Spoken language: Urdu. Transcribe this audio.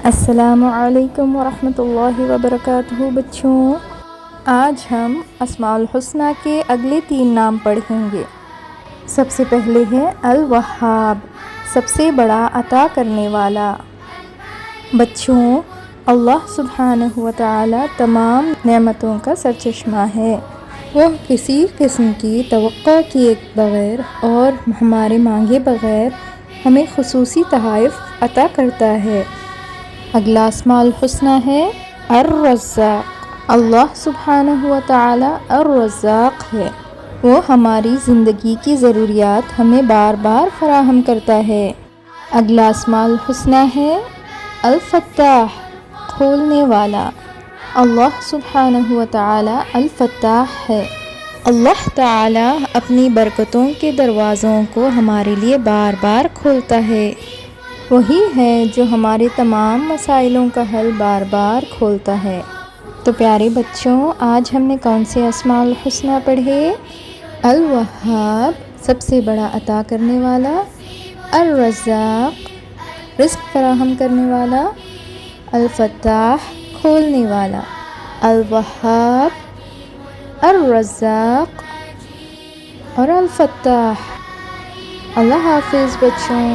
السلام علیکم ورحمۃ اللہ وبرکاتہ بچوں، آج ہم اسماء الحسنی کے اگلے 3 نام پڑھیں گے۔ سب سے پہلے ہے الوہاب، سب سے بڑا عطا کرنے والا۔ بچوں، اللہ سبحانہ وتعالی تمام نعمتوں کا سرچشمہ ہے۔ وہ کسی قسم کی توقع کیے بغیر اور ہمارے مانگے بغیر ہمیں خصوصی تحائف عطا کرتا ہے۔ اگلا اسماء الحسنی ہے الرزاق۔ اللہ سبحانہ وتعالی الرزاق ہے، وہ ہماری زندگی کی ضروریات ہمیں بار بار فراہم کرتا ہے۔ اگلا اسماء الحسنی ہے الفتاح، کھولنے والا۔ اللہ سبحانہ وتعالی الفتاح ہے۔ اللہ تعالی اپنی برکتوں کے دروازوں کو ہمارے لیے بار بار کھولتا ہے۔ وہی ہے جو ہمارے تمام مسائلوں کا حل بار بار کھولتا ہے۔ تو پیارے بچوں، آج ہم نے کون سے اسماء الحسنی پڑھے؟ الوہاب، سب سے بڑا عطا کرنے والا۔ الرزاق، رزق فراہم کرنے والا۔ الفتاح، کھولنے والا۔ الوہاب، الرزاق اور الفتاح۔ اللہ حافظ بچوں۔